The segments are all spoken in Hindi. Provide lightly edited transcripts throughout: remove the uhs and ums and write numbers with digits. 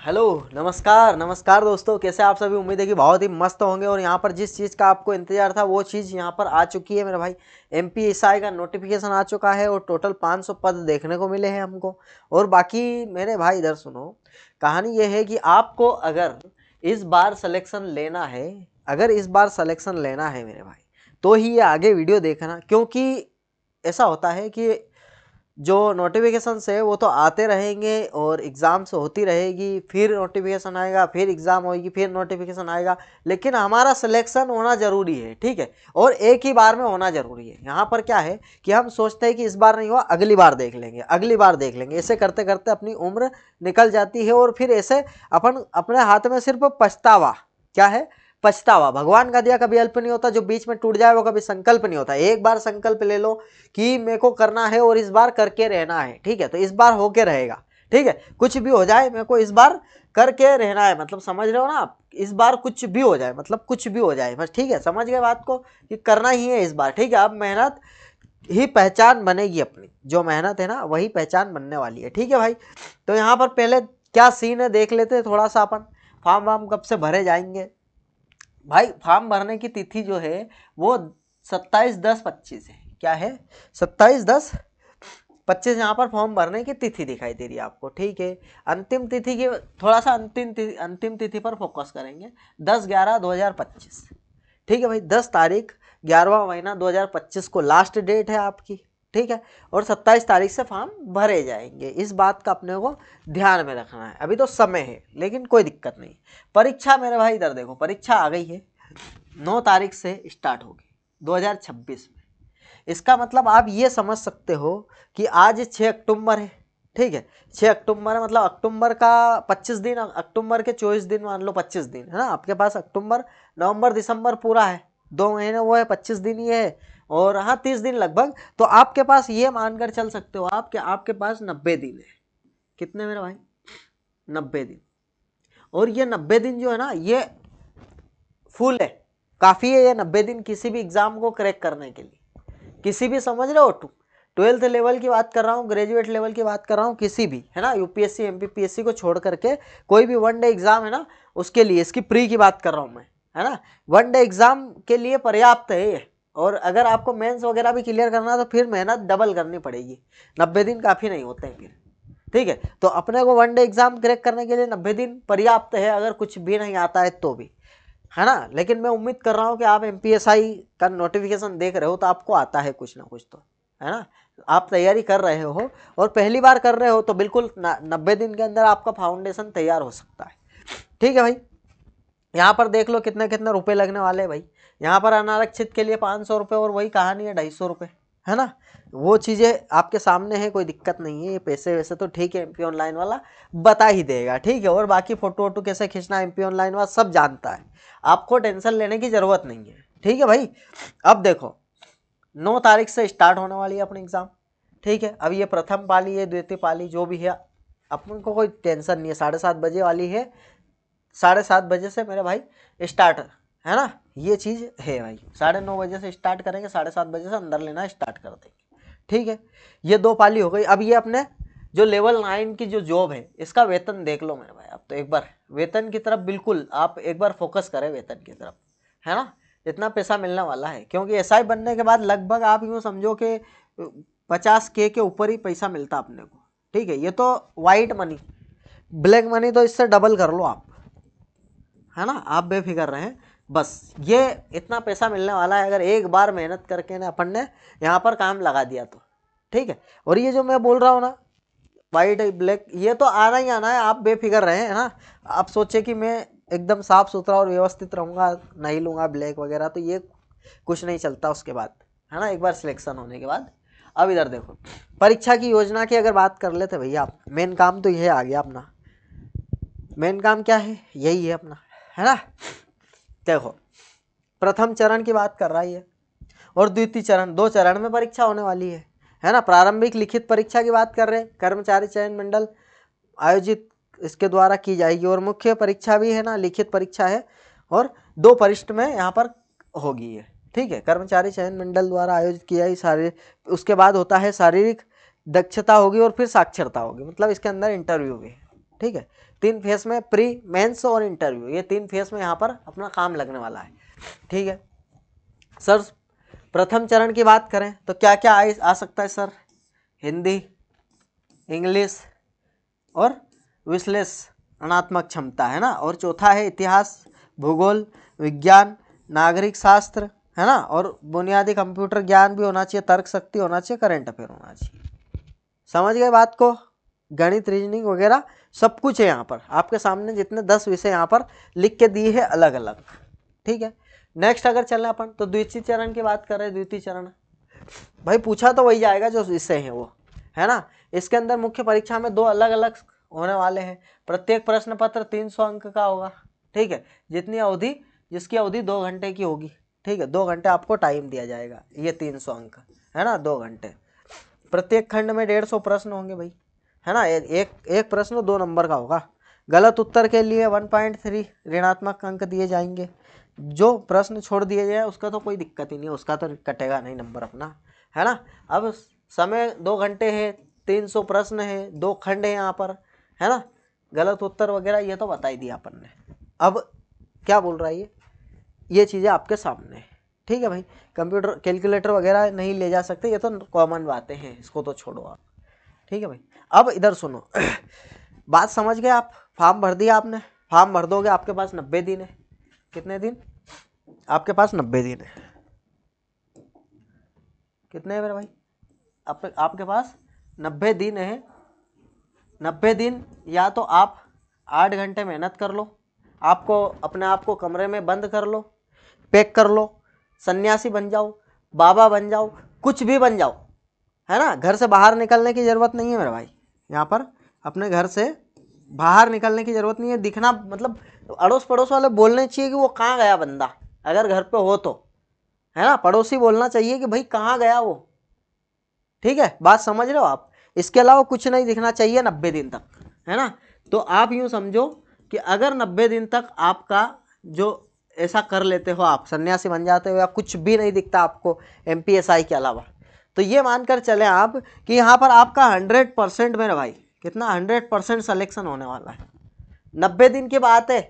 हेलो, नमस्कार नमस्कार दोस्तों, कैसे आप सभी। उम्मीद है कि बहुत ही मस्त होंगे। और यहाँ पर जिस चीज़ का आपको इंतजार था वो चीज़ यहाँ पर आ चुकी है मेरे भाई। एमपीएसआई का नोटिफिकेशन आ चुका है और टोटल 500 पद देखने को मिले हैं हमको। और बाकी मेरे भाई इधर सुनो, कहानी ये है कि आपको अगर इस बार सिलेक्शन लेना है, मेरे भाई, तो ही ये आगे वीडियो देखना। क्योंकि ऐसा होता है कि जो नोटिफिकेशन है वो तो आते रहेंगे और एग्ज़ाम्स होती रहेगी, फिर नोटिफिकेशन आएगा, फिर एग्ज़ाम होगी, फिर नोटिफिकेशन आएगा। लेकिन हमारा सिलेक्शन होना ज़रूरी है, ठीक है। और एक ही बार में होना ज़रूरी है। यहाँ पर क्या है कि हम सोचते हैं कि इस बार नहीं हुआ, अगली बार देख लेंगे, अगली बार देख लेंगे। ऐसे करते करते अपनी उम्र निकल जाती है और फिर ऐसे अपन अपने हाथ में सिर्फ पछतावा, क्या है, पछतावा। भगवान का दिया कभी अल्प नहीं होता, जो बीच में टूट जाए वो कभी संकल्प नहीं होता। एक बार संकल्प ले लो कि मेरे को करना है और इस बार करके रहना है, ठीक है, तो इस बार होके रहेगा, ठीक है। कुछ भी हो जाए मेरे को इस बार करके रहना है, मतलब समझ रहे हो ना आप। इस बार कुछ भी हो जाए, मतलब कुछ भी हो जाए बस, ठीक है, समझ गए बात को कि करना ही है इस बार, ठीक है। अब मेहनत ही पहचान बनेगी अपनी, जो मेहनत है ना वही पहचान बनने वाली है, ठीक है भाई। तो यहाँ पर पहले क्या सीन है देख लेते हैं थोड़ा सा अपन। फॉर्म वार्म कब से भरे जाएंगे भाई। फॉर्म भरने की तिथि जो है वो 27/10/25 है। क्या है, 27/10/25 यहाँ पर फॉर्म भरने की तिथि दिखाई दे रही है आपको, ठीक है। अंतिम तिथि की थोड़ा सा अंतिम तिथि पर फोकस करेंगे, 10/11/2025, ठीक है भाई। 10 तारीख 11वां महीना 2025 को लास्ट डेट है आपकी, ठीक है। और 27 तारीख से फॉर्म भरे जाएंगे। इस बात का अपने को ध्यान में रखना है। अभी तो समय है लेकिन कोई दिक्कत नहीं। परीक्षा मेरे भाई इधर देखो, परीक्षा आ गई है, 9 तारीख से स्टार्ट होगी 2026 में। इसका मतलब आप ये समझ सकते हो कि आज 6 अक्टूबर है, ठीक है। 6 अक्टूबर है, मतलब अक्टूबर का 25 दिन, अक्टूबर के 24 दिन मान लो, 25 दिन है ना आपके पास। अक्टूबर नवंबर दिसंबर पूरा है, 2 महीने वो है, 25 दिन ये है, और हाँ 30 दिन लगभग। तो आपके पास ये मानकर चल सकते हो आप कि आपके पास 90 दिन है। कितने मेरे भाई, 90 दिन। और ये 90 दिन जो है ना ये फुल है, काफ़ी है ये 90 दिन किसी भी एग्जाम को क्रैक करने के लिए। किसी भी, समझ रहे हो, 12th लेवल की बात कर रहा हूँ, ग्रेजुएट लेवल की बात कर रहा हूँ, किसी भी, है ना, यूपीएससी एमपीपीएससी को छोड़ करके कोई भी वन डे एग्जाम है ना, उसके लिए, इसकी प्री की बात कर रहा हूँ मैं, है ना। वन डे एग्जाम के लिए पर्याप्त है ये। और अगर आपको मेंस वगैरह भी क्लियर करना है तो फिर मेहनत डबल करनी पड़ेगी। 90 दिन काफ़ी नहीं होते हैं फिर, ठीक है। तो अपने को वन डे एग्जाम क्रैक करने के लिए 90 दिन पर्याप्त है, अगर कुछ भी नहीं आता है तो भी, है ना। लेकिन मैं उम्मीद कर रहा हूँ कि आप एमपीएसआई का नोटिफिकेशन देख रहे हो तो आपको आता है कुछ ना कुछ तो, है ना। आप तैयारी कर रहे हो और पहली बार कर रहे हो तो बिल्कुल 90 दिन के अंदर आपका फाउंडेशन तैयार हो सकता है, ठीक है भाई। यहाँ पर देख लो कितने कितने रुपए लगने वाले हैं भाई। यहाँ पर अनारक्षित के लिए 500 रुपये, और वही कहानी है 250 रुपये, है ना। वो चीज़ें आपके सामने है, कोई दिक्कत नहीं है। ये पैसे वैसे तो ठीक है, एमपी ऑनलाइन वाला बता ही देगा, ठीक है। और बाकी फोटो वोटो कैसे खींचना एमपी ऑनलाइन वाला सब जानता है, आपको टेंशन लेने की ज़रूरत नहीं है, ठीक है भाई। अब देखो 9 तारीख से स्टार्ट होने वाली है अपनी एग्ज़ाम, ठीक है। अब ये प्रथम पाली है, द्वितीय पाली जो भी है, अपन को कोई टेंशन नहीं है। 7:30 बजे वाली है, 7:30 बजे से मेरे भाई स्टार्ट, है ना। ये चीज़ है भाई, 9:30 बजे से स्टार्ट करेंगे, 7:30 बजे से अंदर लेना स्टार्ट कर देंगे, ठीक है। ये 2 पाली हो गई। अब ये अपने जो लेवल 9 की जो जॉब है इसका वेतन देख लो मेरे भाई। आप तो एक बार वेतन की तरफ बिल्कुल आप एक बार फोकस करें, वेतन की तरफ, है ना। इतना पैसा मिलने वाला है, क्योंकि एसआई बनने के बाद लगभग आप यूँ समझो कि 50K के ऊपर ही पैसा मिलता अपने को, ठीक है। ये तो वाइट मनी, ब्लैक मनी तो इससे डबल कर लो आप, है ना। आप बेफिक्र रहें, बस ये इतना पैसा मिलने वाला है अगर एक बार मेहनत करके ना अपन ने यहाँ पर काम लगा दिया तो, ठीक है। और ये जो मैं बोल रहा हूँ ना वाइट ब्लैक, ये तो आना ही आना है, आप बेफिक्र रहें, है ना। आप सोचे कि मैं एकदम साफ सुथरा और व्यवस्थित रहूँगा, नहीं लूँगा ब्लैक वगैरह, तो ये कुछ नहीं चलता उसके बाद, है ना, एक बार सिलेक्शन होने के बाद। अब इधर देखो परीक्षा की योजना की अगर बात कर लेते भैया, आप मेन काम तो यह आ गया अपना। मेन काम क्या है, यही है अपना, है ना। देखो प्रथम चरण की बात कर रहा है ये, और द्वितीय चरण, 2 चरण में परीक्षा होने वाली है ना। प्रारंभिक लिखित परीक्षा की बात कर रहे हैं, कर्मचारी चयन मंडल आयोजित इसके द्वारा की जाएगी। और मुख्य परीक्षा भी है ना, लिखित परीक्षा है, और 2 परीक्षा में यहाँ पर होगी ये, ठीक है। कर्मचारी चयन मंडल द्वारा आयोजित की जाएगी। शारीरिक, उसके बाद होता है शारीरिक दक्षता होगी, और फिर साक्षरता होगी, मतलब इसके अंदर इंटरव्यू भी है, ठीक है। 3 फेस में प्री, मेंस और इंटरव्यू, ये 3 फेस में यहाँ पर अपना काम लगने वाला है, ठीक है। सर प्रथम चरण की बात करें तो क्या क्या आ सकता है सर? हिंदी, इंग्लिश और विश्लेषणात्मक क्षमता, है ना। और चौथा है इतिहास, भूगोल, विज्ञान, नागरिक शास्त्र, है ना। और बुनियादी कंप्यूटर ज्ञान भी होना चाहिए, तर्क शक्ति होना चाहिए, करंट अफेयर होना चाहिए। समझ गए बात को? गणित, रीजनिंग वगैरह सब कुछ है यहाँ पर आपके सामने, जितने 10 विषय यहाँ पर लिख के दिए है अलग अलग, ठीक है। नेक्स्ट अगर चलें अपन तो द्वितीय चरण की बात कर रहे हैं। द्वितीय चरण भाई पूछा तो वही जाएगा जो विषय है वो, है ना। इसके अंदर मुख्य परीक्षा में 2 अलग अलग होने वाले हैं। प्रत्येक प्रश्न पत्र 300 अंक का होगा, ठीक है। जिसकी अवधि 2 घंटे की होगी, ठीक है। 2 घंटे आपको टाइम दिया जाएगा, ये 300 अंक, है ना, 2 घंटे। प्रत्येक खंड में 150 प्रश्न होंगे भाई, है ना। एक प्रश्न 2 नंबर का होगा। गलत उत्तर के लिए 1.3 ऋणात्मक अंक दिए जाएंगे। जो प्रश्न छोड़ दिए जाए उसका तो कोई दिक्कत ही नहीं है, उसका तो कटेगा नहीं नंबर अपना, है ना। अब समय 2 घंटे है, 300 प्रश्न है, 2 खंड है यहाँ पर, है ना। गलत उत्तर वगैरह ये तो बता ही दिया अपन ने। अब क्या बोल रहा है ये चीज़ें आपके सामने है, ठीक है भाई। कंप्यूटर कैलकुलेटर वगैरह नहीं ले जा सकते, ये तो कॉमन बातें हैं, इसको तो छोड़ो आप, ठीक है भाई। अब इधर सुनो बात समझ गए आप? फॉर्म भर दिया आपने, फॉर्म भर दोगे, आपके पास 90 दिन है। कितने दिन आपके पास? 90 दिन है। कितने हैं मेरे भाई? आपके पास 90 दिन है। 90 दिन या तो आप 8 घंटे मेहनत कर लो, आपको अपने आप को कमरे में बंद कर लो, पैक कर लो, सन्यासी बन जाओ, बाबा बन जाओ, कुछ भी बन जाओ, है ना। घर से बाहर निकलने की ज़रूरत नहीं है मेरे भाई। यहाँ पर अपने घर से बाहर निकलने की ज़रूरत नहीं है। दिखना मतलब अड़ोस पड़ोस वाले बोलने चाहिए कि वो कहाँ गया बंदा, अगर घर पे हो तो, है ना। पड़ोसी बोलना चाहिए कि भाई कहाँ गया वो, ठीक है। बात समझ रहे हो आप? इसके अलावा कुछ नहीं दिखना चाहिए 90 दिन तक, है ना। तो आप यूँ समझो कि अगर 90 दिन तक आपका जो ऐसा कर लेते हो, आप सन्यासी बन जाते हो या कुछ भी नहीं दिखता आपको MPSI के अलावा, तो ये मानकर चले आप कि यहाँ पर आपका 100% मेरे भाई, कितना 100% सिलेक्शन होने वाला है। 90 दिन की बात है,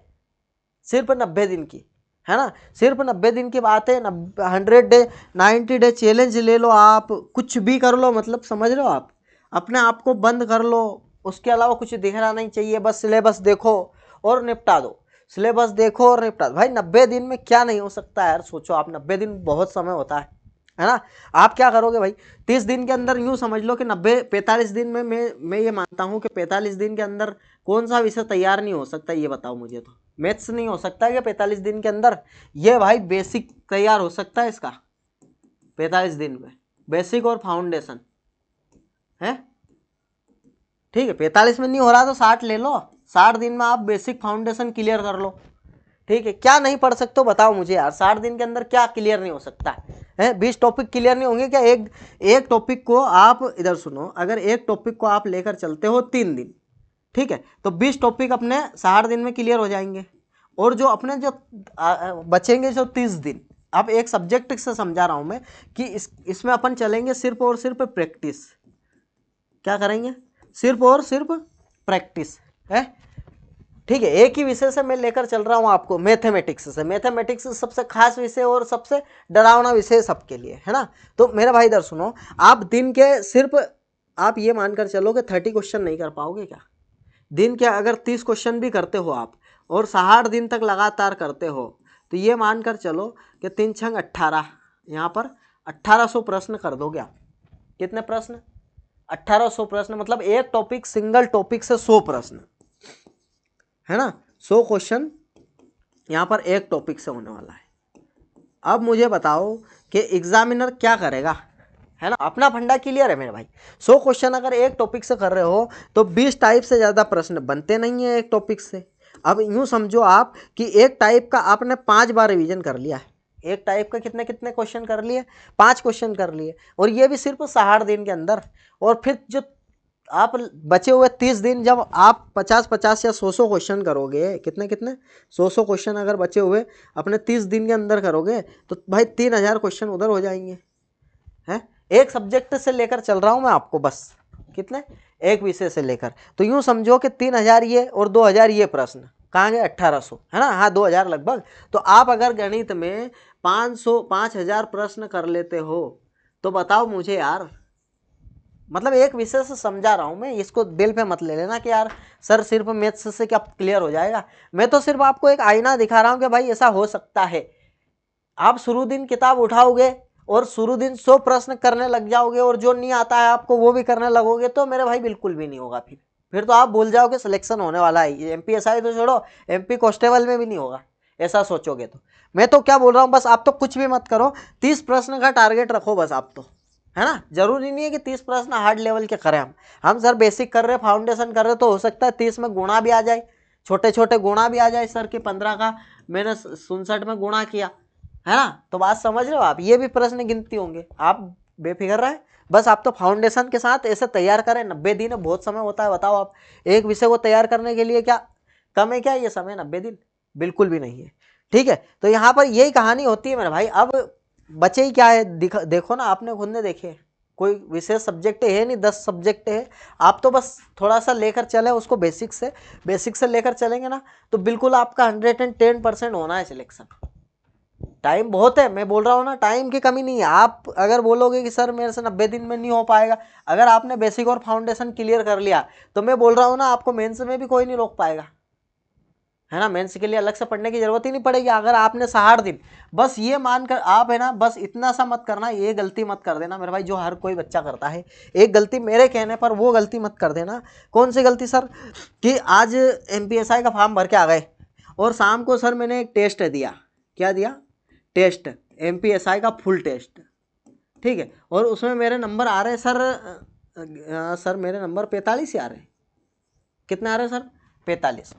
सिर्फ 90 दिन की, है ना। सिर्फ 90 दिन की बात है। 100 डे 90 डे चैलेंज ले लो आप, कुछ भी कर लो, मतलब समझ रहे हो आप, अपने आप को बंद कर लो। उसके अलावा कुछ दिखना नहीं चाहिए, बस सिलेबस देखो और निपटा दो। सिलेबस देखो और निपटा दो भाई। 90 दिन में क्या नहीं हो सकता है यार, सोचो आप। 90 दिन बहुत समय होता है ना। आप क्या करोगे भाई? 30 दिन के अंदर यूँ समझ लो कि 45 दिन में मैं ये मानता हूँ कि 45 दिन के अंदर कौन सा विषय तैयार नहीं हो सकता, ये बताओ मुझे। तो मैथ्स नहीं हो सकता है क्या 45 दिन के अंदर? ये भाई बेसिक तैयार हो सकता है इसका 45 दिन में, बेसिक और फाउंडेशन है, ठीक है। 45 में नहीं हो रहा तो 60 ले लो, 60 दिन में आप बेसिक फाउंडेशन क्लियर कर लो, ठीक है। क्या नहीं पढ़ सकते हो बताओ मुझे यार, 60 दिन के अंदर क्या क्लियर नहीं हो सकता है? 20 टॉपिक क्लियर नहीं होंगे क्या? एक टॉपिक को आप, इधर सुनो, अगर एक टॉपिक को आप लेकर चलते हो 3 दिन, ठीक है, तो 20 टॉपिक अपने 60 दिन में क्लियर हो जाएंगे। और जो अपने जो बचेंगे जो 30 दिन, अब एक सब्जेक्ट से समझा रहा हूं मैं कि इसमें अपन चलेंगे सिर्फ और सिर्फ प्रैक्टिस। क्या करेंगे? सिर्फ और सिर्फ प्रैक्टिस है, ठीक है। एक ही विषय से मैं लेकर चल रहा हूं आपको, मैथमेटिक्स से। मैथमेटिक्स सबसे खास विषय और सबसे डरावना विषय सबके लिए, है ना। तो मेरा भाई इधर सुनो, आप दिन के सिर्फ, आप ये मानकर चलो कि 30 क्वेश्चन नहीं कर पाओगे क्या? दिन के अगर 30 क्वेश्चन भी करते हो आप और 60 दिन तक लगातार करते हो, तो ये मानकर चलो कि 3 छंग 18, यहाँ पर 1800 प्रश्न कर दोगे आप। कितने प्रश्न? 1800 प्रश्न, मतलब एक टॉपिक, सिंगल टॉपिक से 100 प्रश्न, है ना। 100 क्वेश्चन यहाँ पर एक टॉपिक से होने वाला है। अब मुझे बताओ कि एग्जामिनर क्या करेगा, है ना। अपना फंडा क्लियर है मेरे भाई। 100 क्वेश्चन अगर एक टॉपिक से कर रहे हो तो 20 टाइप से ज़्यादा प्रश्न बनते नहीं है एक टॉपिक से। अब यूँ समझो आप कि एक टाइप का आपने 5 बार रिवीजन कर लिया है। एक टाइप का कितने कितने क्वेश्चन कर लिए? 5 क्वेश्चन कर लिए, और ये भी सिर्फ 60 दिन के अंदर। और फिर जो आप बचे हुए 30 दिन, जब आप 50-50 या 100 क्वेश्चन करोगे, कितने कितने 100 क्वेश्चन अगर बचे हुए अपने 30 दिन के अंदर करोगे, तो भाई 3000 क्वेश्चन उधर हो जाएंगे, हैं। एक सब्जेक्ट से लेकर चल रहा हूँ मैं आपको बस, कितने, एक विषय से लेकर। तो यूं समझो कि 3000 ये और 2000 ये प्रश्न कहाँ गए, 1800 है ना, हाँ 2000 लगभग। तो आप अगर गणित में 5000 प्रश्न कर लेते हो तो बताओ मुझे यार, मतलब एक विषय से समझा रहा हूं मैं, इसको दिल पे मत ले लेना कि यार सर सिर्फ मैथ्स से क्या क्लियर हो जाएगा। मैं तो सिर्फ आपको एक आईना दिखा रहा हूं कि भाई ऐसा हो सकता है। आप शुरू दिन किताब उठाओगे और शुरू दिन 100 प्रश्न करने लग जाओगे और जो नहीं आता है आपको वो भी करने लगोगे तो मेरे भाई बिल्कुल भी नहीं होगा। फिर तो आप भूल जाओगे सिलेक्शन होने वाला है। एमपीएसआई तो छोड़ो, एमपी कांस्टेबल में भी नहीं होगा ऐसा सोचोगे तो। मैं तो क्या बोल रहा हूँ, बस आप तो कुछ भी मत करो, 30 प्रश्न का टारगेट रखो बस आप तो, है ना। जरूरी नहीं है कि 30 प्रश्न हार्ड लेवल के करें हम सर बेसिक कर रहे, फाउंडेशन कर रहे, तो हो सकता है 30 में गुणा भी आ जाए, छोटे छोटे गुणा भी आ जाए सर कि 15 का मैंने 67 में गुणा किया, है ना। तो बात समझ रहे हो आप, ये भी प्रश्न गिनती होंगे, आप बेफिक्र रहे। बस आप तो फाउंडेशन के साथ ऐसे तैयार करें। 90 दिन बहुत समय होता है, बताओ आप एक विषय को तैयार करने के लिए क्या कम है क्या ये समय, 90 दिन बिल्कुल भी नहीं है। ठीक है, तो यहाँ पर यही कहानी होती है मेरे भाई। अब बचे ही क्या है, देखो ना, आपने खुद ने देखे, कोई विशेष सब्जेक्ट है नहीं, 10 सब्जेक्ट है। आप तो बस थोड़ा सा लेकर चले उसको, बेसिक से लेकर चलेंगे ना तो बिल्कुल आपका 110% होना है सिलेक्शन। टाइम बहुत है, मैं बोल रहा हूँ ना, टाइम की कमी नहीं है। आप अगर बोलोगे कि सर मेरे से 90 दिन में नहीं हो पाएगा, अगर आपने बेसिक और फाउंडेशन क्लियर कर लिया तो मैं बोल रहा हूँ ना, आपको मेंस में भी कोई नहीं रोक पाएगा, है ना। मेंस के लिए अलग से पढ़ने की जरूरत ही नहीं पड़ेगी। अगर आपने 60 दिन, बस ये मानकर आप, है ना, बस इतना सा मत करना, ये गलती मत कर देना मेरे भाई जो हर कोई बच्चा करता है। एक गलती मेरे कहने पर वो गलती मत कर देना। कौन सी गलती सर, कि आज एमपीएसआई का फॉर्म भर के आ गए और शाम को सर मैंने एक टेस्ट दिया, क्या दिया, टेस्ट, एमपीएसआई का फुल टेस्ट, ठीक है, और उसमें मेरे नंबर आ रहे सर मेरे नंबर 45 ही आ रहे, कितने आ रहे सर, 45।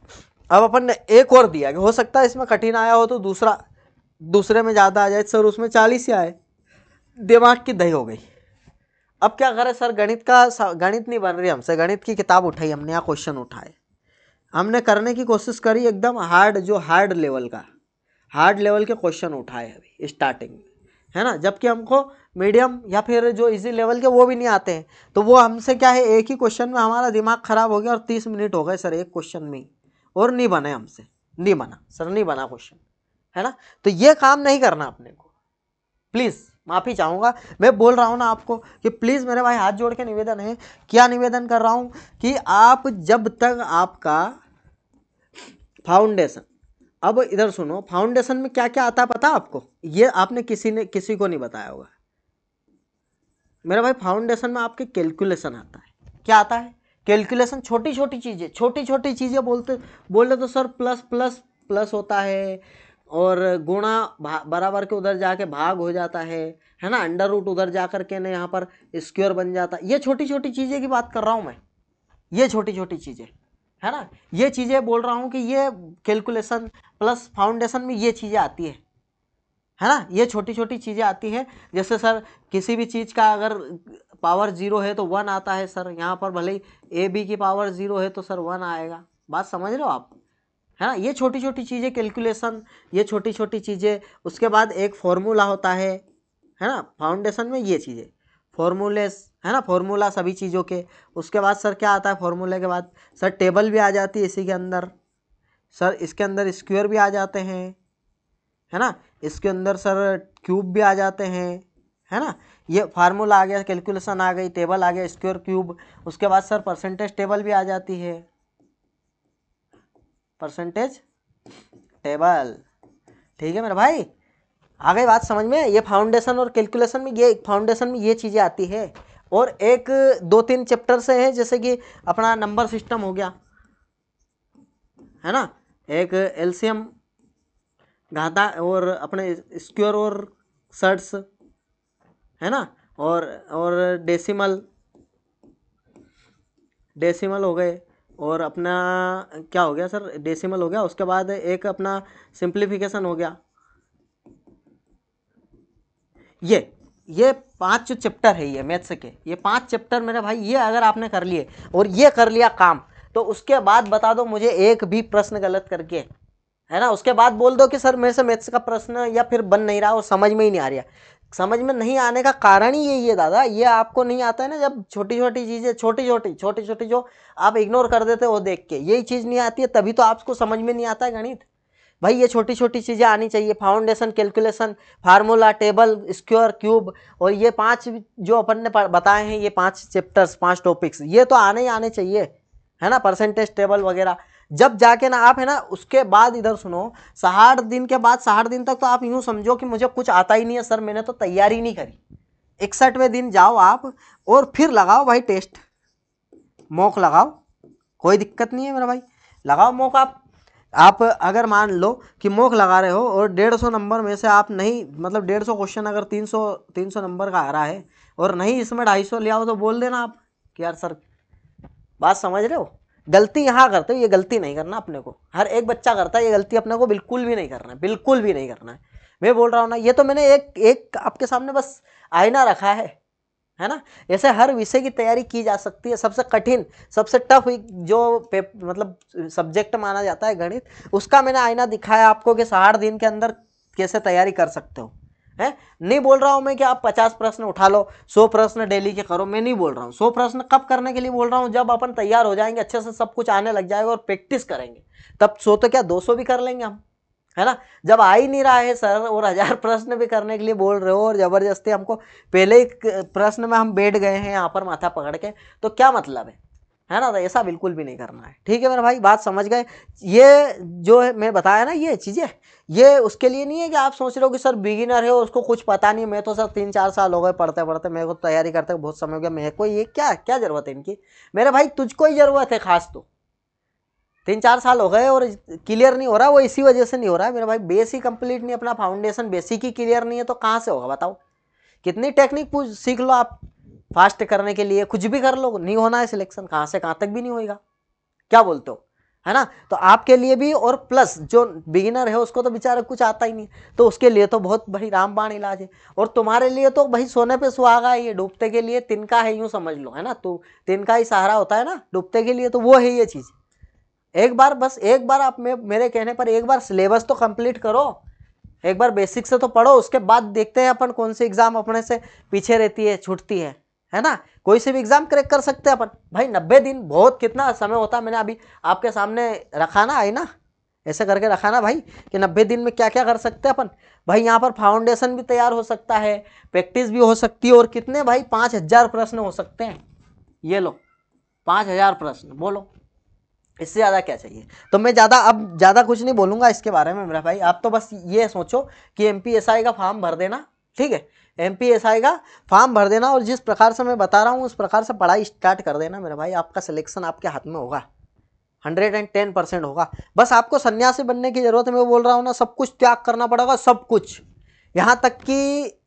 अब अपन ने एक और दिया कि हो सकता है इसमें कठिन आया हो तो दूसरे में ज़्यादा आ जाए, सर उसमें 40 ही आए, दिमाग की दही हो गई। अब क्या करें सर, गणित नहीं बन रही हमसे, गणित की किताब उठाई हमने, यहाँ क्वेश्चन उठाए, हमने करने की कोशिश करी एकदम हार्ड, जो हार्ड लेवल के क्वेश्चन उठाए अभी स्टार्टिंग में, है ना। जबकि हमको मीडियम या फिर जो इजी लेवल के वो भी नहीं आते हैं। तो वो हमसे क्या है, एक ही क्वेश्चन में हमारा दिमाग खराब हो गया और 30 मिनट हो गए सर एक क्वेश्चन में ही, और नहीं बने हमसे, नहीं बना सर, नहीं बना क्वेश्चन, है ना। तो ये काम नहीं करना अपने को, प्लीज़ माफ़ी चाहूँगा। मैं बोल रहा हूँ ना आपको कि प्लीज़ मेरे भाई हाथ जोड़ के निवेदन है, क्या निवेदन कर रहा हूँ कि आप जब तक आपका फाउंडेशन, अब इधर सुनो, फाउंडेशन में क्या क्या आता है पता आपको, ये आपने किसी को नहीं बताया होगा मेरा भाई। फाउंडेशन में आपके कैलकुलेशन आता है, क्या आता है, कैलकुलेशन, छोटी छोटी चीज़ें बोलते तो सर प्लस होता है, और गुणा बराबर के उधर जाके भाग हो जाता है ना, अंडर रूट उधर जा करके ना यहाँ पर स्क्वायर बन जाता है। ये छोटी छोटी चीज़ें की बात कर रहा हूँ मैं, ये छोटी छोटी चीज़ें, है ना, ये चीज़ें बोल रहा हूँ कि ये कैलकुलेशन प्लस फाउंडेशन में ये चीज़ें आती है ना, ये छोटी छोटी चीज़ें आती हैं। जैसे सर किसी भी चीज़ का अगर पावर 0 है तो 1 आता है सर, यहाँ पर भले ही ए बी की पावर 0 है तो सर 1 आएगा, बात समझ रहे हो आप, है ना। ये छोटी छोटी चीज़ें कैलकुलेशन, ये छोटी छोटी चीज़ें। उसके बाद एक फॉर्मूला होता है ना फाउंडेशन में, ये चीज़ें फॉर्मूलेस, है ना, फॉर्मूला सभी चीज़ों के। उसके बाद सर क्या आता है फॉर्मूले के बाद, सर टेबल भी आ जाती है इसी के अंदर, सर इसके अंदर स्क्वायर भी आ जाते हैं, है ना, इसके अंदर सर क्यूब भी आ जाते हैं, है ना। ये फार्मूला आ गया, कैलकुलेशन आ गई, टेबल आ गया, स्क्वायर क्यूब। उसके बाद सर परसेंटेज टेबल भी आ जाती है, परसेंटेज टेबल, ठीक है मेरे भाई, आ गई बात समझ में। ये फाउंडेशन और कैलकुलेशन में, ये फाउंडेशन में ये चीज़ें आती है। और एक 2-3 चैप्टर से है, जैसे कि अपना नंबर सिस्टम हो गया, है ना, एक एलसीएम घाता और अपने स्क्वायर और सर्ट्स, है ना, और डेसिमल हो गए, और अपना क्या हो गया सर, डेसिमल हो गया। उसके बाद एक अपना सिंप्लीफिकेशन हो गया। ये 5 जो चैप्टर है ये मैथ्स के, ये 5 चैप्टर मेरे भाई, ये अगर आपने कर लिए और ये कर लिया काम, तो उसके बाद बता दो मुझे एक भी प्रश्न गलत करके, है ना, उसके बाद बोल दो कि सर मेरे से मैथ्स का प्रश्न या फिर बन नहीं रहा और समझ में ही नहीं आ रहा, समझ में नहीं आने का कारण ही यही है दादा, ये आपको नहीं आता है ना, जब छोटी छोटी चीज़ें छोटी छोटी जो आप इग्नोर कर देते हो देख के, यही चीज़ नहीं आती है, तभी तो आपको समझ में नहीं आता है गणित। भाई ये छोटी छोटी चीज़ें आनी चाहिए, foundation, calculation, formula, table, square, cube, और ये 5 जो अपन ने बताए हैं, ये 5 चैप्टर्स, 5 टॉपिक्स, ये तो आने ही आने चाहिए, है ना, परसेंटेज टेबल वगैरह। जब जाके ना आप, है ना, उसके बाद इधर सुनो, 60 दिन के बाद, 60 दिन तक तो आप यूँ समझो कि मुझे कुछ आता ही नहीं है सर, मैंने तो तैयारी नहीं करी। 61वें दिन जाओ आप और फिर लगाओ भाई टेस्ट, मॉक लगाओ, कोई दिक्कत नहीं है मेरा भाई, लगाओ मॉक। आप अगर मान लो कि मॉक लगा रहे हो और 150 नंबर में से आप नहीं, मतलब 150 क्वेश्चन अगर 300 नंबर का आ रहा है और नहीं इसमें 250 ले आओ, तो बोल देना आप कि यार सर, बात समझ रहे हो, गलती यहाँ करते हो, ये गलती नहीं करना अपने को, हर एक बच्चा करता है ये गलती, अपने को बिल्कुल भी नहीं करना है, बिल्कुल भी नहीं करना है। मैं बोल रहा हूँ ना, ये तो मैंने एक आपके सामने बस आईना रखा है ना। ऐसे हर विषय की तैयारी की जा सकती है। सबसे कठिन, सबसे टफ जो मतलब सब्जेक्ट माना जाता है गणित, उसका मैंने आईना दिखाया आपको कि 60 दिन के अंदर कैसे तैयारी कर सकते हो, है। नहीं बोल रहा हूं मैं कि आप 50 प्रश्न उठा लो, 100 प्रश्न डेली के करो, मैं नहीं बोल रहा हूँ। 100 प्रश्न कब करने के लिए बोल रहा हूँ, जब अपन तैयार हो जाएंगे, अच्छे से सब कुछ आने लग जाएगा और प्रैक्टिस करेंगे, तब 100 तो क्या 200 भी कर लेंगे हम, है ना। जब आ ही नहीं रहा है सर और 1000 प्रश्न भी करने के लिए बोल रहे हो और जबरदस्ती हमको पहले ही प्रश्न में हम बैठ गए हैं यहाँ पर माथा पकड़ के, तो क्या मतलब है ना। तो ऐसा बिल्कुल भी नहीं करना है, ठीक है मेरे भाई, बात समझ गए। ये जो है मैं बताया ना ये चीज़ें, ये उसके लिए नहीं है कि आप सोच रहे हो कि सर बिगिनर है और उसको कुछ पता नहीं, मैं तो सर 3-4 साल हो गए पढ़ते पढ़ते, मेरे को तैयारी करते बहुत समय हो गया, मेरे को ये क्या क्या जरूरत है इनकी। मेरे भाई तुझको ही जरूरत है खास, तो 3-4 साल हो गए और क्लियर नहीं हो रहा, वो इसी वजह से नहीं हो रहा है मेरे भाई, बेस ही कंप्लीट नहीं, अपना फाउंडेशन बेसिक ही क्लियर नहीं है, तो कहाँ से होगा बताओ। कितनी टेक्निक सीख लो आप फास्ट करने के लिए, कुछ भी कर लो, नहीं होना है सिलेक्शन, कहाँ से कहाँ तक भी नहीं होएगा, क्या बोलते हो, है ना। तो आपके लिए भी, और प्लस जो बिगिनर है उसको तो बेचारा कुछ आता ही नहीं, तो उसके लिए तो बहुत भाई रामबाण इलाज है। और तुम्हारे लिए तो भाई सोने पे सुहागा है, ये डूबते के लिए तिनका है, यूं समझ लो, है ना। तो तिनका ही सहारा होता है ना डूबते के लिए, तो वो है ये चीज़। एक बार, बस एक बार आप मेरे कहने पर एक बार सिलेबस तो कंप्लीट करो, एक बार बेसिक से तो पढ़ो, उसके बाद देखते हैं अपन कौन सी एग्जाम अपने से पीछे रहती है, छूटती है ना। कोई से भी एग्जाम क्रैक कर सकते हैं अपन भाई। 90 दिन बहुत कितना समय होता है, मैंने अभी आपके सामने रखा ना, आई ना ऐसे करके रखा ना भाई, कि 90 दिन में क्या क्या कर सकते हैं अपन भाई। यहाँ पर फाउंडेशन भी तैयार हो सकता है, प्रैक्टिस भी हो सकती है, और कितने भाई 5000 प्रश्न हो सकते हैं। ये लो 5000 प्रश्न, बोलो इससे ज़्यादा क्या चाहिए। तो मैं अब ज़्यादा कुछ नहीं बोलूँगा इसके बारे में मेरा भाई, आप तो बस ये सोचो कि एमपीएसआई का फॉर्म भर देना, ठीक है, एमपीएसआई का फॉर्म भर देना, और जिस प्रकार से मैं बता रहा हूँ उस प्रकार से पढ़ाई स्टार्ट कर देना मेरा भाई, आपका सिलेक्शन आपके हाथ में होगा, 110% होगा। बस आपको सन्यासी बनने की जरूरत है, मैं बोल रहा हूँ ना, सब कुछ त्याग करना पड़ेगा, सब कुछ, यहाँ तक कि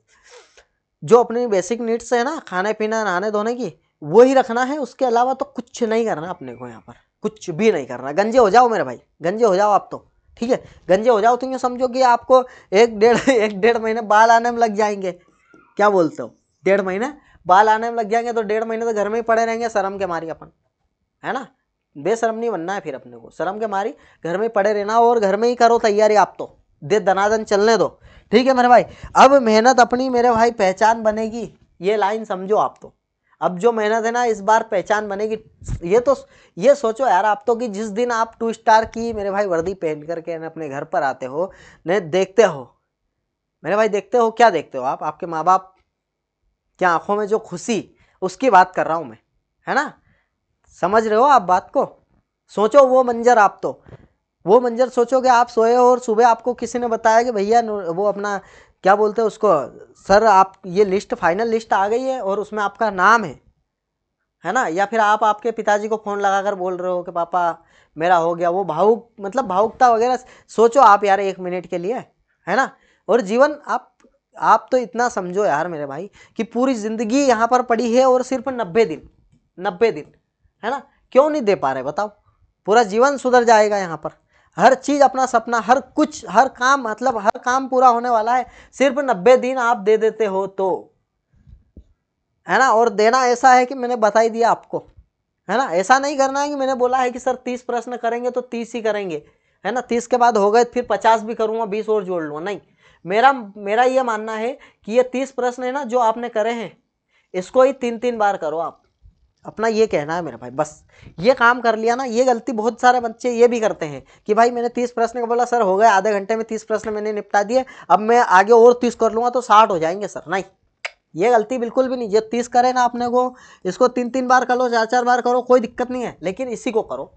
जो अपनी बेसिक नीड्स है ना, खाने पीना नहाने धोने की, वो ही रखना है, उसके अलावा तो कुछ नहीं करना अपने को, यहाँ पर कुछ भी नहीं करना। गंजे हो जाओ मेरे भाई, गंजे हो जाओ आप तो, ठीक है, गंजे हो जाओ तो ये समझो कि आपको एक डेढ़ महीने बाल आने में लग जाएंगे, क्या बोलते हो, 1.5 महीने बाल आने में लग जाएंगे, तो 1.5 महीने तो घर में ही पड़े रहेंगे शर्म के मारी अपन, है ना। बेशरम नहीं बनना है फिर अपने को, शर्म के मारी घर में पड़े रहना, और घर में ही करो तैयारी, आप तो दे दनादन चलने दो, ठीक है मेरे भाई। अब मेहनत अपनी मेरे भाई पहचान बनेगी, ये लाइन समझो आप तो। अब जो मेहनत है ना इस बार पहचान बनेगी। ये सोचो यार आप तो कि जिस दिन आप 2 स्टार की मेरे भाई वर्दी पहन करके अपने घर पर आते हो, ने देखते हो मेरे भाई, देखते हो क्या देखते हो आप, आपके माँ बाप क्या आंखों में जो खुशी, उसकी बात कर रहा हूँ मैं, है ना। समझ रहे हो आप बात को, सोचो वो मंजर, आप तो वो मंजर सोचो कि आप सोए हो और सुबह आपको किसी ने बताया कि भैया वो अपना क्या बोलते हैं उसको, सर आप ये लिस्ट, फाइनल लिस्ट आ गई है और उसमें आपका नाम है ना। या फिर आप आपके पिताजी को फ़ोन लगाकर बोल रहे हो कि पापा मेरा हो गया, वो भावुक, मतलब भावुकता वगैरह सोचो आप यार 1 मिनट के लिए, है ना। और जीवन आप तो इतना समझो यार मेरे भाई कि पूरी ज़िंदगी यहाँ पर पड़ी है और सिर्फ 90 दिन, है ना। क्यों नहीं दे पा रहे बताओ, पूरा जीवन सुधर जाएगा यहाँ पर, हर चीज़, अपना सपना, हर कुछ, हर काम, मतलब हर काम पूरा होने वाला है, सिर्फ 90 दिन आप दे देते हो तो, है ना। और देना ऐसा है कि मैंने बता ही दिया आपको, है ना। ऐसा नहीं करना है कि मैंने बोला है कि सर 30 प्रश्न करेंगे तो 30 ही करेंगे, है ना, 30 के बाद हो गए फिर 50 भी करूँगा, 20 और जोड़ लूँगा, नहीं। मेरा मेरा ये मानना है कि ये 30 प्रश्न है ना जो आपने करे हैं, इसको ही 3-3 बार करो आप, अपना ये कहना है मेरे भाई। बस ये काम कर लिया ना, ये गलती बहुत सारे बच्चे ये भी करते हैं कि भाई मैंने 30 प्रश्न का बोला, सर हो गए आधे घंटे में 30 प्रश्न मैंने निपटा दिए, अब मैं आगे और 30 कर लूँगा तो 60 हो जाएंगे सर। नहीं, ये गलती बिल्कुल भी नहीं। ये 30 करे ना अपने को, इसको 3-3 बार करो, 4-4 बार करो, कोई दिक्कत नहीं है, लेकिन इसी को करो,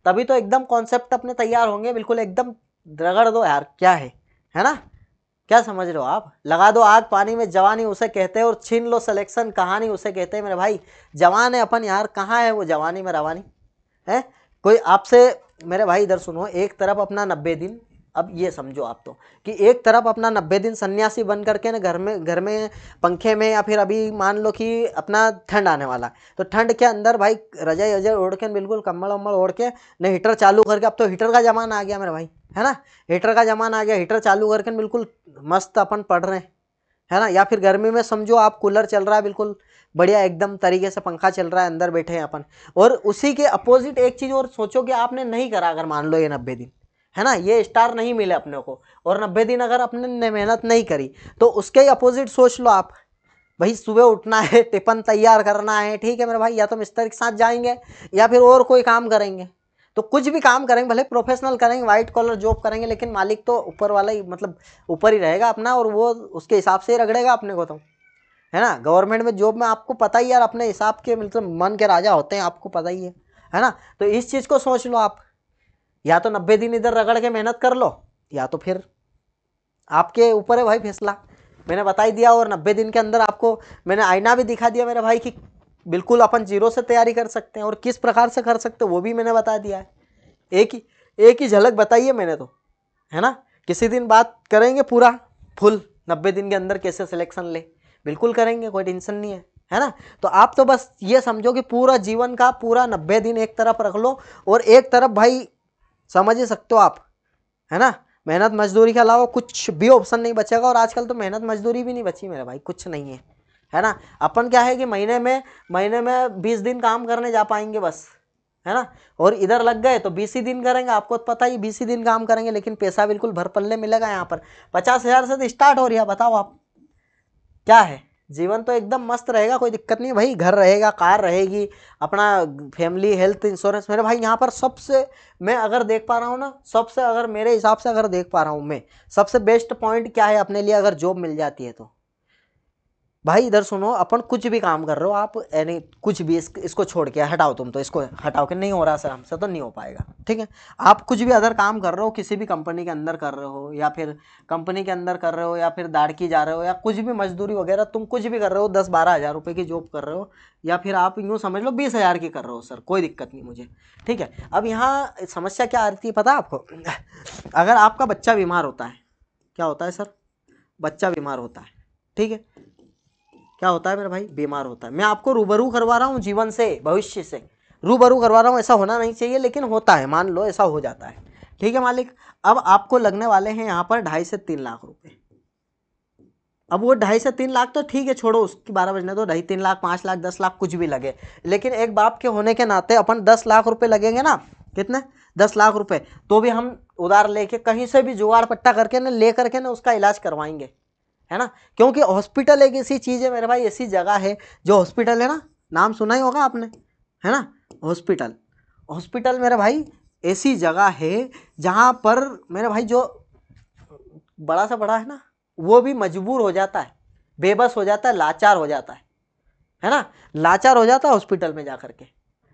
तभी तो एकदम कॉन्सेप्ट अपने तैयार होंगे, बिल्कुल एकदम रगड़ दो यार, क्या है ना, क्या समझ रहे हो आप। लगा दो आग पानी में जवानी उसे कहते हैं, और छीन लो सिलेक्शन कहानी उसे कहते हैं। मेरे भाई जवान है अपन यार, कहाँ है वो जवानी में रवानी है कोई आपसे। मेरे भाई इधर सुनो, एक तरफ अपना 90 दिन, अब ये समझो आप तो कि एक तरफ अपना 90 दिन सन्यासी बन करके ना घर में पंखे में, या फिर अभी मान लो कि अपना ठंड आने वाला, तो ठंड के अंदर भाई रजाई वजाई ओढ़ के, बिल्कुल कम्बल वम्बल ओढ़ के न, हीटर चालू करके, अब तो हीटर का जमाना आ गया मेरे भाई, है ना, हीटर का जमाना आ गया, हीटर चालू करके बिल्कुल मस्त अपन पढ़ रहे हैं, है ना। या फिर गर्मी में समझो आप कूलर चल रहा है, बिल्कुल बढ़िया एकदम तरीके से पंखा चल रहा है, अंदर बैठे हैं अपन। और उसी के अपोजिट एक चीज़ और सोचो कि आपने नहीं करा, अगर मान लो ये 90 दिन, है ना, ये स्टार नहीं मिले अपने को, और 90 दिन अगर अपने मेहनत नहीं करी, तो उसके ही अपोजिट सोच लो आप, भाई सुबह उठना है, टिफिन तैयार करना है, ठीक है मेरे भाई, या तो मिस्त्री के साथ जाएंगे या फिर और कोई काम करेंगे, तो कुछ भी काम करेंगे, भले प्रोफेशनल करेंगे, वाइट कॉलर जॉब करेंगे, लेकिन मालिक तो ऊपर वाला ही, मतलब ऊपर ही रहेगा अपना, और वो उसके हिसाब से ही रगड़ेगा अपने को, तो है ना। गवर्नमेंट में जॉब में आपको पता ही यार, अपने हिसाब के मतलब मन के राजा होते हैं, आपको पता ही है ना। तो इस चीज़ को सोच लो आप, या तो 90 दिन इधर रगड़ के मेहनत कर लो, या तो फिर आपके ऊपर है भाई फैसला, मैंने बता ही दिया। और 90 दिन के अंदर आपको मैंने आईना भी दिखा दिया मेरे भाई कि बिल्कुल अपन जीरो से तैयारी कर सकते हैं, और किस प्रकार से कर सकते हैं वो भी मैंने बता दिया है। एक ही झलक बताई है मैंने तो, है ना। किसी दिन बात करेंगे पूरा फुल 90 दिन के अंदर कैसे सिलेक्शन ले, बिल्कुल करेंगे, कोई टेंशन नहीं है ना। तो आप तो बस ये समझो कि पूरा जीवन का पूरा 90 दिन एक तरफ रख लो, और एक तरफ भाई समझ ही सकते हो आप, है ना, मेहनत मजदूरी के अलावा कुछ भी ऑप्शन नहीं बचेगा। और आजकल तो मेहनत मजदूरी भी नहीं बची मेरे भाई, कुछ नहीं है ना। अपन क्या है कि महीने में 20 दिन काम करने जा पाएंगे बस, है ना। और इधर लग गए तो 20 ही दिन करेंगे, आपको तो पता ही 20 ही दिन काम करेंगे, लेकिन पैसा बिल्कुल भर पल्ले मिलेगा। यहाँ पर 50,000 से तो स्टार्ट हो रही है, बताओ आप क्या है। जीवन तो एकदम मस्त रहेगा, कोई दिक्कत नहीं भाई, घर रहेगा, कार रहेगी, अपना फैमिली हेल्थ इंश्योरेंस। मेरे भाई यहाँ पर सबसे, मैं अगर देख पा रहा हूँ ना, सबसे अगर मेरे हिसाब से अगर देख पा रहा हूँ मैं, सबसे बेस्ट पॉइंट क्या है अपने लिए, अगर जॉब मिल जाती है तो भाई इधर सुनो, अपन कुछ भी काम कर रहे हो आप, यानी कुछ भी इसको छोड़ के हटाओ, तुम तो इसको हटाओ कि नहीं हो रहा सर हमसे तो नहीं हो पाएगा, ठीक है। आप कुछ भी अदर काम कर रहे हो, किसी भी कंपनी के अंदर कर रहे हो, या फिर कंपनी के अंदर कर रहे हो, या फिर दाड़की जा रहे हो, या कुछ भी मजदूरी वगैरह तुम कुछ भी कर रहे हो, 10-12 हज़ार रुपये की जॉब कर रहे हो, या फिर आप यूँ समझ लो 20,000 की कर रहे हो सर, कोई दिक्कत नहीं मुझे, ठीक है। अब यहाँ समस्या क्या आती है पता है आपको, अगर आपका बच्चा बीमार होता है, क्या होता है सर, बच्चा बीमार होता है, ठीक है, क्या होता है मेरे भाई, बीमार होता है। मैं आपको रूबरू करवा रहा हूँ जीवन से, भविष्य से रूबरू करवा रहा हूँ, ऐसा होना नहीं चाहिए लेकिन होता है, मान लो ऐसा हो जाता है, ठीक है मालिक। अब आपको लगने वाले हैं यहाँ पर 2.5 से 3 लाख रुपए। अब वो 2.5 से 3 लाख तो ठीक है, छोड़ो उसकी 12 बजने दो, 2.5 3 लाख 5 लाख 10 लाख कुछ भी लगे, लेकिन एक बाप के होने के नाते अपन 10 लाख रुपए लगेंगे ना, कितने 10 लाख रुपए, तो भी हम उधार लेके कहीं से भी जुगाड़ पट्टा करके ना, ले करके ना उसका इलाज करवाएंगे, है ना। क्योंकि हॉस्पिटल एक ऐसी चीज़ है मेरे भाई, ऐसी जगह है जो हॉस्पिटल है ना, नाम सुना ही होगा आपने, है ना। हॉस्पिटल मेरे भाई ऐसी जगह है जहाँ पर मेरे भाई जो बड़ा सा बड़ा है ना, वो भी मजबूर हो जाता है, बेबस हो जाता है, लाचार हो जाता है ना, लाचार हो जाता है हॉस्पिटल में जा करके,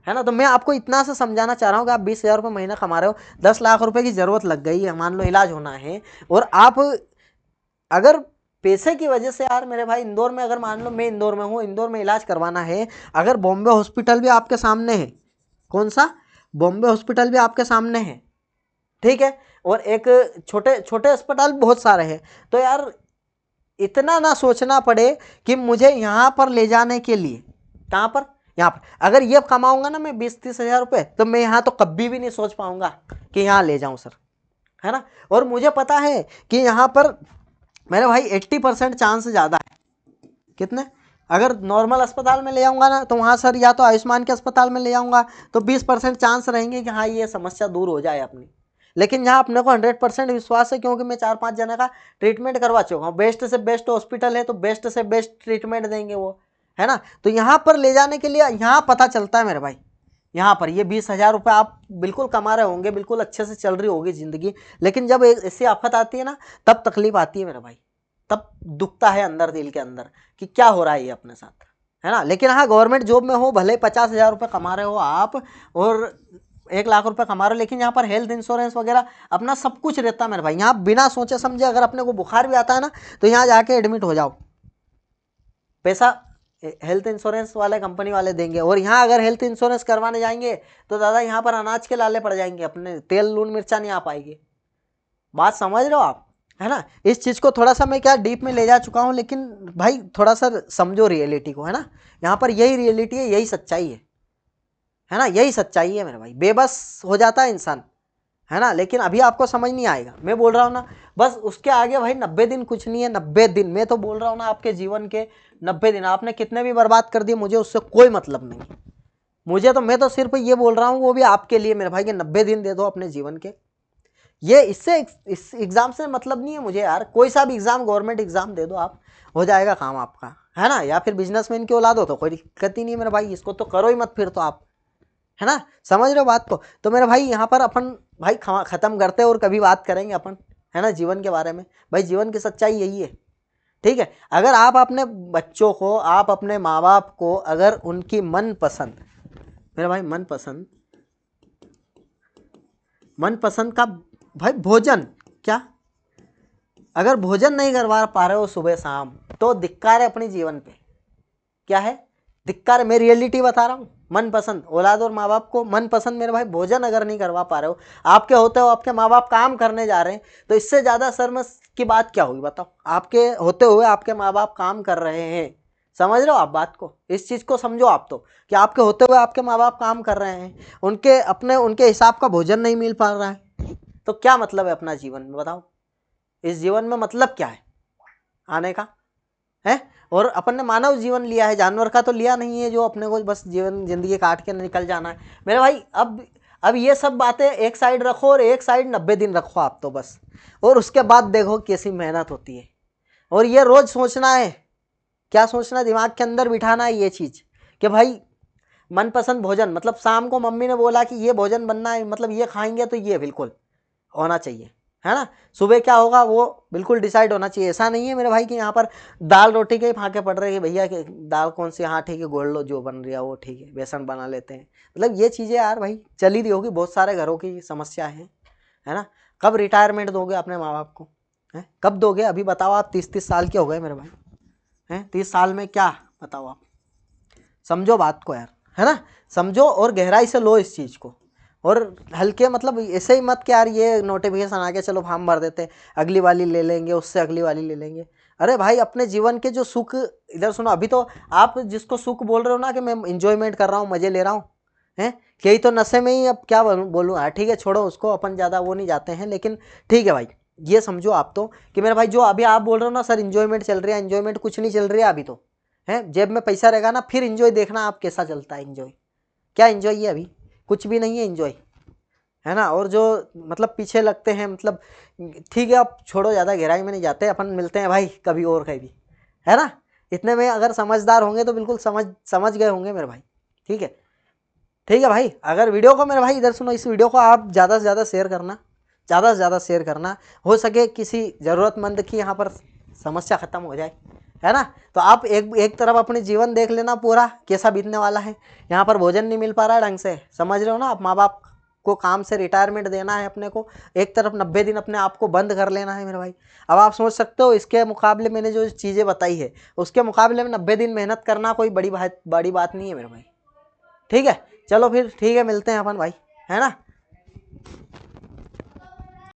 है ना। तो मैं आपको इतना सा समझाना चाह रहा हूँ कि आप 20,000 रुपये महीना कमा रहे हो, 10 लाख रुपए की ज़रूरत लग गई है, मान लो इलाज होना है, और आप अगर पैसे की वजह से यार मेरे भाई इंदौर में, अगर मान लो मैं इंदौर में हूँ, इंदौर में इलाज करवाना है, अगर बॉम्बे हॉस्पिटल भी आपके सामने है, कौन सा, बॉम्बे हॉस्पिटल भी आपके सामने है, ठीक है, और एक छोटे छोटे अस्पताल बहुत सारे हैं, तो यार इतना ना सोचना पड़े कि मुझे यहाँ पर ले जाने के लिए, कहाँ पर, यहाँ पर अगर ये कमाऊंगा ना मैं 20-30 हज़ार रुपये, तो मैं यहाँ तो कभी भी नहीं सोच पाऊंगा कि यहाँ ले जाऊँ सर, है ना। और मुझे पता है कि यहाँ पर मेरे भाई 80% चांस ज़्यादा है, कितने, अगर नॉर्मल अस्पताल में ले आऊँगा ना, तो वहाँ सर या तो आयुष्मान के अस्पताल में ले आऊँगा तो 20% चांस रहेंगे कि हाँ ये समस्या दूर हो जाए अपनी, लेकिन यहाँ अपने को 100% विश्वास है, क्योंकि मैं 4-5 जने का ट्रीटमेंट करवा चुका हूँ। बेस्ट से बेस्ट हॉस्पिटल है तो बेस्ट से बेस्ट ट्रीटमेंट देंगे वो, है ना। तो यहाँ पर ले जाने के लिए यहाँ पता चलता है मेरे भाई, यहाँ पर ये 20,000 रुपये आप बिल्कुल कमा रहे होंगे, बिल्कुल अच्छे से चल रही होगी ज़िंदगी, लेकिन जब एक ऐसी आफत आती है ना, तब तकलीफ आती है मेरे भाई, तब दुखता है अंदर, दिल के अंदर, कि क्या हो रहा है ये अपने साथ, है ना। लेकिन हाँ, गवर्नमेंट जॉब में हो, भले 50,000 रुपये कमा रहे हो आप और 1,00,000 रुपये कमा रहे हो, लेकिन यहाँ पर हेल्थ इंश्योरेंस वगैरह अपना सब कुछ रहता है मेरे भाई। यहाँ बिना सोचे समझे अगर अपने को बुखार भी आता है ना, तो यहाँ जाके एडमिट हो जाओ, पैसा हेल्थ इंश्योरेंस वाले कंपनी वाले देंगे। और यहाँ अगर हेल्थ इंश्योरेंस करवाने जाएंगे तो दादा यहाँ पर अनाज के लाले पड़ जाएंगे, अपने तेल लून मिर्चा नहीं आ पाएगी। बात समझ रहे हो आप, है ना। इस चीज़ को थोड़ा सा मैं क्या डीप में ले जा चुका हूँ, लेकिन भाई थोड़ा सा समझो रियलिटी को, है ना। यहाँ पर यही रियलिटी है, यही सच्चाई है ना, यही सच्चाई है मेरे भाई। बेबस हो जाता है इंसान, है ना, लेकिन अभी आपको समझ नहीं आएगा। मैं बोल रहा हूँ ना, बस उसके आगे भाई 90 दिन कुछ नहीं है। 90 दिन मैं तो बोल रहा हूँ ना, आपके जीवन के 90 दिन आपने कितने भी बर्बाद कर दिए, मुझे उससे कोई मतलब नहीं। मैं तो सिर्फ ये बोल रहा हूँ, वो भी आपके लिए मेरे भाई, के 90 दिन दे दो अपने जीवन के। ये इससे इस एग्ज़ाम से मतलब नहीं है मुझे यार, कोई सा भी एग्ज़ाम, गवर्नमेंट एग्ज़ाम दे दो आप, हो जाएगा काम आपका, है ना। या फिर बिजनेसमैन की औलाद हो तो कोई दिक्कत ही नहीं मेरे भाई, इसको तो करो ही मत फिर तो आप, है ना। समझ रहे हो बात को। तो मेरे भाई यहाँ पर अपन भाई ख़त्म करते हैं और कभी बात करेंगे अपन, है ना, जीवन के बारे में। भाई जीवन की सच्चाई यही है, ठीक है। अगर आप अपने बच्चों को, आप अपने माँ बाप को, अगर उनकी मनपसंद, मेरे भाई मनपसंद का भाई भोजन, क्या अगर भोजन नहीं करवा पा रहे हो सुबह शाम, तो धिक्कार है अपने जीवन पे। क्या है धिक्कार है, मैं रियलिटी बता रहा हूँ। मनपसंद औलाद और माँ बाप को मनपसंद मेरे भाई भोजन अगर नहीं करवा पा रहे हो, आपके होते हो आपके माँ बाप काम करने जा रहे हैं, तो इससे ज़्यादा शर्म की बात क्या होगी बताओ। आपके होते हुए आपके माँ बाप काम कर रहे हैं, समझ रहे हो आप बात को, इस चीज़ को समझो आप तो, कि आपके होते हुए आपके माँ बाप काम कर रहे हैं, उनके हिसाब का भोजन नहीं मिल पा रहा है, तो क्या मतलब है अपना जीवन में बताओ। इस जीवन में मतलब क्या है आने का, है। और अपन ने मानव जीवन लिया है, जानवर का तो लिया नहीं है, जो अपने को बस जिंदगी काट के निकल जाना है मेरे भाई। अब ये सब बातें एक साइड रखो और एक साइड 90 दिन रखो आप तो बस, और उसके बाद देखो कैसी मेहनत होती है। और ये रोज सोचना है, क्या सोचना, दिमाग के अंदर बिठाना है ये चीज़, कि भाई मनपसंद भोजन मतलब शाम को मम्मी ने बोला कि ये भोजन बनना है, मतलब ये खाएंगे तो ये बिल्कुल होना चाहिए, है ना। सुबह क्या होगा वो बिल्कुल डिसाइड होना चाहिए। ऐसा नहीं है मेरे भाई कि यहाँ पर दाल रोटी के ही फाके पड़ रहे हैं कि भैया दाल कौन सी, हाँ ठीक है गोल लो, जो बन रहा है वो ठीक है, बेसन बना लेते हैं। मतलब ये चीज़ें यार भाई चली रही होगी, बहुत सारे घरों की समस्या है ना। कब रिटायरमेंट दोगे अपने माँ बाप को, है कब दोगे, अभी बताओ आप। 30-30 साल के हो गए मेरे भाई, हैं 30 साल में क्या बताओ आप। समझो बात को यार, है ना, समझो और गहराई से लो इस चीज़ को। और हल्के मतलब ऐसे ही मत कि यार ये नोटिफिकेशन आ गया चलो फॉर्म भर देते हैं, अगली वाली ले लेंगे, उससे अगली वाली ले लेंगे। अरे भाई अपने जीवन के जो सुख, इधर सुनो, अभी तो आप जिसको सुख बोल रहे हो ना कि मैं इंजॉयमेंट कर रहा हूँ, मज़े ले रहा हूँ, हैं यही तो नशे में ही, अब क्या बोलूँ यार, ठीक है छोड़ो उसको, अपन ज़्यादा वो नहीं जाते हैं, लेकिन ठीक है भाई ये समझो आप तो, कि मेरे भाई जो अभी आप बोल रहे हो ना सर इंजॉयमेंट चल रही है, इंजॉयमेंट कुछ नहीं चल रही है अभी तो, है जेब में पैसा रहेगा ना फिर इंजॉय देखना आप कैसा चलता है। इंजॉय क्या इंजॉय है, अभी कुछ भी नहीं है इंजॉय, है ना। और जो मतलब पीछे लगते हैं, मतलब ठीक है अब छोड़ो, ज़्यादा गहराई में नहीं जाते, अपन मिलते हैं भाई कभी और कहीं भी, है ना। इतने में अगर समझदार होंगे तो बिल्कुल समझ गए होंगे मेरे भाई, ठीक है भाई। अगर वीडियो को मेरे भाई इधर सुनो, इस वीडियो को आप ज़्यादा से ज़्यादा शेयर करना, ज़्यादा से ज़्यादा शेयर करना, हो सके किसी ज़रूरतमंद की यहाँ पर समस्या ख़त्म हो जाए, है ना। तो आप एक तरफ अपने जीवन देख लेना पूरा कैसा बीतने वाला है। यहाँ पर भोजन नहीं मिल पा रहा है ढंग से, समझ रहे हो ना आप, माँ बाप को काम से रिटायरमेंट देना है अपने को, एक तरफ 90 दिन अपने आप को बंद कर लेना है मेरे भाई। अब आप सोच सकते हो इसके मुकाबले मैंने जो चीज़ें बताई है उसके मुकाबले में 90 दिन मेहनत करना कोई बड़ी बात नहीं है मेरे भाई, ठीक है। चलो फिर ठीक है, मिलते हैं अपन भाई, है ना।